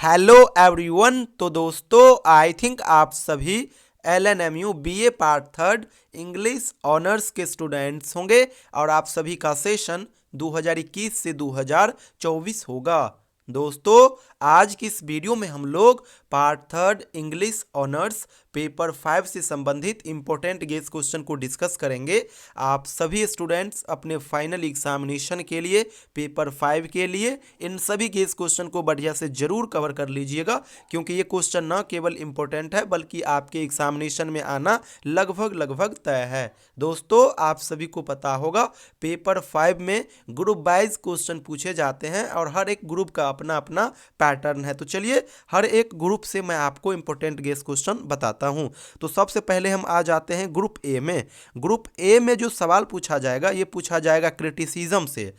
Hello everyone. तो दोस्तों I think आप सभी LNMU BA part third English honours के स्टूडेंट्स होंगे और आप सभी का सेशन 2021 से 2024 होगा। दोस्तों आज की इस वीडियो में हम लोग part third English honours paper 5 से संबंधित इंपॉर्टेंट गेस क्वेश्चन को डिस्कस करेंगे। आप सभी स्टूडेंट्स अपने फाइनल एग्जामिनेशन के लिए पेपर 5 के लिए इन सभी गेस क्वेश्चन को बढ़िया से जरूर कवर कर लीजिएगा, क्योंकि ये क्वेश्चन न केवल इंपॉर्टेंट है बल्कि आपके एग्जामिनेशन में आना लगभग तय है। दोस्तों आप सभी को पता होगा पेपर 5 में ग्रुप वाइज क्वेश्चन पूछे जाते हैं और हर एक ग्रुप का अपना अपना पैटर्न है। तो चलिए हर एक ग्रुप से मैं आपको इंपॉर्टेंट गेस क्वेश्चन बताता हूं। तो सबसे पहले हम आ जाते हैं ग्रुप ए में। ग्रुप ए में जो सवाल पूछा जाएगा ये पूछा जाएगा क्रिटिसिज्म से।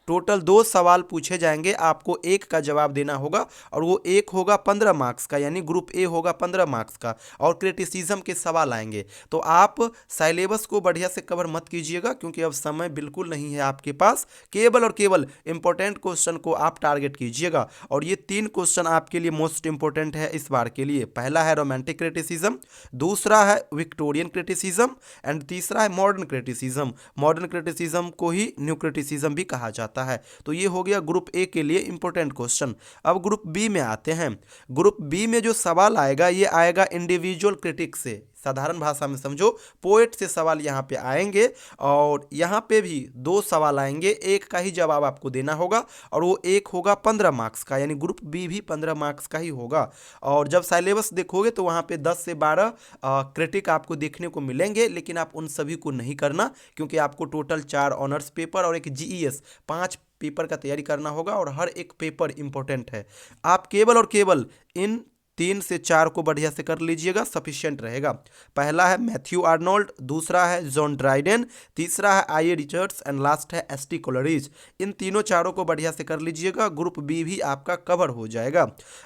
टोटल 2 सवाल पूछे जाएंगे, आपको एक का जवाब देना होगा और वो एक होगा 15 मार्क्स का, यानी ग्रुप ए होगा 15 मार्क्स का और क्रिटिसिज्म के सवाल आएंगे। तो आप सिलेबस को बढ़िया से कवर मत कीजिएगा, क्योंकि अब समय बिल्कुल नहीं है आपके पास। केवल और केवल इंपॉर्टेंट क्वेश्चन को आप टारगेट कीजिएगा और ये 3 क्वेश्चन आपके लिए मोस्ट इंपॉर्टेंट है इस बार के लिए। पहला है रोमांटिक क्रिटिसिज्म, दूसरा है विक्टोरियन क्रिटिसिज्म एंड तीसरा है मॉडर्न क्रिटिसिज्म। मॉडर्न क्रिटिसिज्म को ही न्यू क्रिटिसिज्म भी कहा जाता है। तो ये हो गया ग्रुप ए के लिए इंपॉर्टेंट क्वेश्चन। अब ग्रुप बी में आते हैं। ग्रुप बी में जो सवाल आएगा ये आएगा इंडिविजुअल क्रिटिक से। साधारण भाषा में समझो, पोएट से सवाल यहाँ पे आएंगे और यहाँ पे भी 2 सवाल आएंगे, एक का ही जवाब आपको देना होगा और वो एक होगा 15 मार्क्स का, यानी ग्रुप बी भी 15 मार्क्स का ही होगा। और जब सिलेबस देखोगे तो वहाँ पे 10 से 12 क्रिटिक आपको देखने को मिलेंगे, लेकिन आप उन सभी को नहीं करना, क्योंकि आपको टोटल 4 ऑनर्स पेपर और एक GES 5 पेपर का तैयारी करना होगा और हर एक पेपर इंपॉर्टेंट है। आप केवल और केवल इन 3 से 4 को बढ़िया से कर लीजिएगा, सफिशिएंट रहेगा। पहला है मैथ्यू आर्नोल्ड, दूसरा है जॉन ड्राइडेन, तीसरा है I.A. रिचर्ड्स एंड लास्ट है S.T. कोलरिज। इन तीनों चारों को बढ़िया से कर लीजिएगा, ग्रुप बी भी आपका कवर हो जाएगा।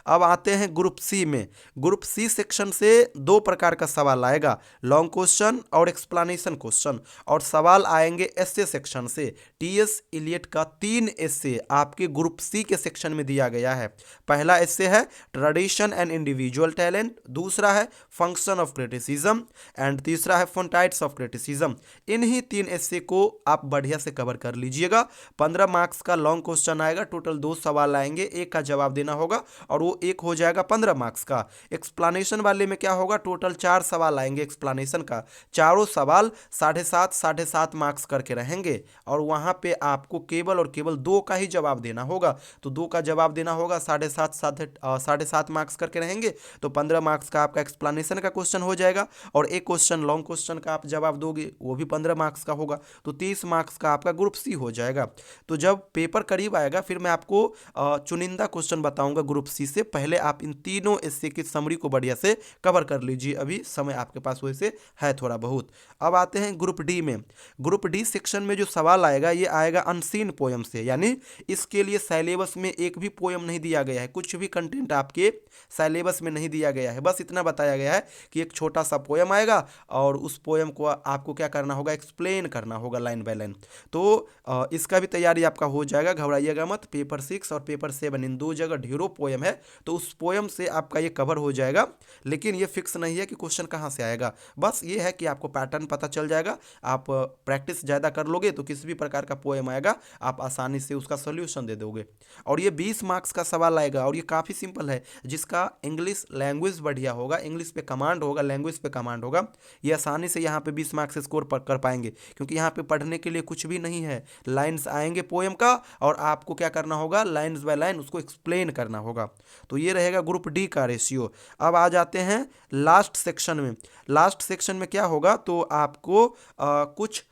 अब आते हैं ग्रुप सी में। ग्रुप सी सेक्शन से 2 प्रकार का सवाल आएगा, लॉन्ग क्वेश्चन और एक्सप्लेनेशन क्वेश्चन। और सवाल आएंगे एसए सेक्शन से। TS इलियट का 3 एसए आपके ग्रुप सी के सेक्शन में दिया गया है। पहला एसए है ट्रेडिशन एंड इंडिविजुअल टैलेंट, दूसरा है फंक्शन ऑफ क्रिटिसिज्म एंड तीसरा है फोंटाइट्स ऑफ क्रिटिसिज्म। इन्हीं 3 एस्से को आप बढ़िया से कवर कर लीजिएगा। 15 मार्क्स का लॉन्ग क्वेश्चन आएगा, टोटल 2 सवाल आएंगे, एक का जवाब देना होगा और वो एक हो जाएगा 15 मार्क्स का। एक्सप्लेनेशन वाले में क्या होगा, टोटल 4 सवाल आएंगे एक्सप्लेनेशन का, चारों सवाल 7.5 मार्क्स करके रहेंगे और वहां पे आपको केवल और केवल 2 का ही जवाब देना होगा। तो 2 का जवाब देना होगा, 7.5 मार्क्स करके रहेंगे, तो 15 मार्क्स का आपका एक्सप्लेनेशन का क्वेश्चन हो जाएगा और एक क्वेश्चन लॉन्ग क्वेश्चन का आप जवाब दोगे, वो भी 15 मार्क्स का होगा। तो 30 मार्क्स का आपका ग्रुप सी हो जाएगा। तो जब पेपर करीब आएगा फिर मैं आपको चुनिंदा क्वेश्चन बताऊंगा ग्रुप सी से। पहले आप इन तीनों एस्से की समरी को बढ़िया से कवर कर लीजिए, अभी समय आपके पास वैसे है थोड़ा बहुत। अब आते हैं ग्रुप डी में। ग्रुप डी सेक्शन में जो सवाल आएगा ये आएगा अनसीन पोयम से, यानी इसके लिए सिलेबस में एक भी पोयम नहीं दिया गया है, कुछ भी कंटेंट आपके सिलेबस में नहीं दिया गया है। बस इतना बताया गया है कि एक छोटा सा पोयम आएगा और उस पोयम को आपको क्या करना होगा, एक्सप्लेन करना होगा लाइन बाय लाइन। तो इसका भी तैयारी आपका हो जाएगा, घबराइएगा मत। पेपर 6 और पेपर 7 इन 2 जगह ढेरों पोयम है, तो उस पोयम से आपका ये कवर हो जाएगा। लेकिन ये फिक्स नहीं है कि क्वेश्चन कहाँ से आएगा, बस ये है कि आपको पैटर्न पता चल जाएगा। आप प्रैक्टिस ज़्यादा कर लोगे तो किसी भी प्रकार का पोयम आएगा आप आसानी से उसका सोल्यूशन दे दोगे। और ये 20 मार्क्स का सवाल आएगा और ये काफ़ी सिंपल है। जिसका इंग्लिश लैंग्वेज बढ़िया होगा, इंग्लिश पे कमांड होगा, लैंग्वेज पे कमांड होगा, ये आसानी से यहाँ पे 20 मार्क्स स्कोर कर पाएंगे, क्योंकि यहाँ पे पढ़ने के लिए कुछ भी नहीं है। लाइंस आएंगे पोएम का और आपको क्या करना होगा, लाइंस बाय लाइन उसको एक्सप्लेन करना होगा। तो ये रहेगा ग्रुप डी का रेशियो। अब आ जाते हैं लास्ट सेक्शन में। लास्ट सेक्शन में क्या होगा, तो आपको कुछ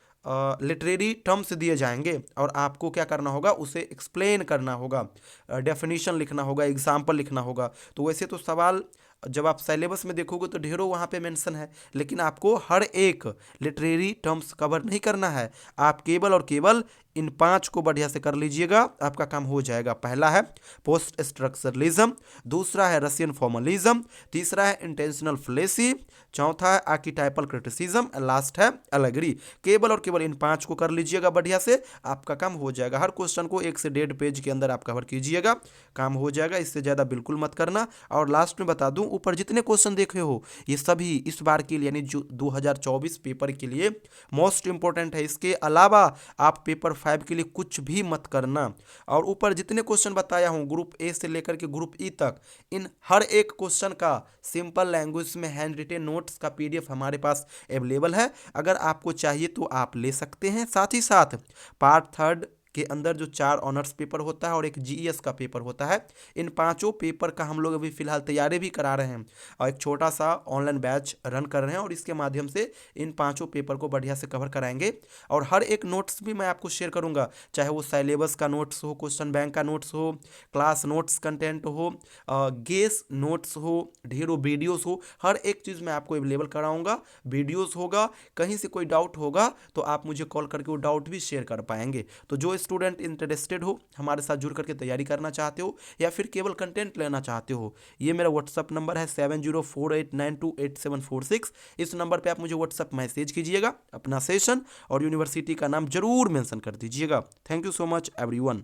लिटरेरी टर्म्स दिए जाएंगे और आपको क्या करना होगा, उसे एक्सप्लेन करना होगा, डेफिनेशन लिखना होगा, एग्जाम्पल लिखना होगा। तो वैसे तो सवाल जब आप सिलेबस में देखोगे तो ढेरों वहाँ पे मेंशन है, लेकिन आपको हर एक लिटरेरी टर्म्स कवर नहीं करना है। आप केवल और केवल इन 5 को बढ़िया से कर लीजिएगा, आपका काम हो जाएगा। पहला है पोस्ट स्ट्रक्चरलिज्म, दूसरा है रशियन फॉर्मलिज्म, तीसरा है इंटेंशनल फ्लेसी, चौथा है आर्किटाइपल क्रिटिसिज्म, लास्ट है एलेगरी। केवल और केवल इन 5 को कर लीजिएगा बढ़िया से, आपका काम हो जाएगा। हर क्वेश्चन को 1 से 1.5 पेज के अंदर आप कवर कीजिएगा, काम हो जाएगा। इससे ज़्यादा बिल्कुल मत करना। और लास्ट में बता दूं, ऊपर जितने क्वेश्चन देखे हो ये सभी इस बार के लिए यानी जो 2024 पेपर के लिए मोस्ट इंपॉर्टेंट है। इसके अलावा आप पेपर 5 के लिए कुछ भी मत करना। और ऊपर जितने क्वेश्चन बताया हूँ ग्रुप ए से लेकर के ग्रुप ई तक, इन हर एक क्वेश्चन का सिंपल लैंग्वेज में हैंड रिटेन नोट्स का पीडीएफ हमारे पास अवेलेबल है। अगर आपको चाहिए तो आप ले सकते हैं। साथ ही साथ पार्ट 3 के अंदर जो 4 ऑनर्स पेपर होता है और एक जीईएस का पेपर होता है, इन 5 पेपर का हम लोग अभी फिलहाल तैयारी भी करा रहे हैं और एक छोटा सा ऑनलाइन बैच रन कर रहे हैं और इसके माध्यम से इन 5 पेपर को बढ़िया से कवर कराएंगे। और हर एक नोट्स भी मैं आपको शेयर करूंगा, चाहे वो सिलेबस का नोट्स हो, क्वेश्चन बैंक का नोट्स हो, क्लास नोट्स कंटेंट हो, गेस नोट्स हो, ढेरों वीडियोस हो, हर एक चीज़ मैं आपको अवेलेबल कराऊंगा। वीडियोस होगा, कहीं से कोई डाउट होगा तो आप मुझे कॉल करके वो डाउट भी शेयर कर पाएंगे। तो जो स्टूडेंट इंटरेस्टेड हो, हमारे साथ जुड़ करके तैयारी करना चाहते हो या फिर केवल कंटेंट लेना चाहते हो, ये मेरा व्हाट्सअप नंबर है 7048928746। इस नंबर पे आप मुझे व्हाट्सअप मैसेज कीजिएगा, अपना सेशन और यूनिवर्सिटी का नाम जरूर मेंशन कर दीजिएगा। Thank you so much everyone.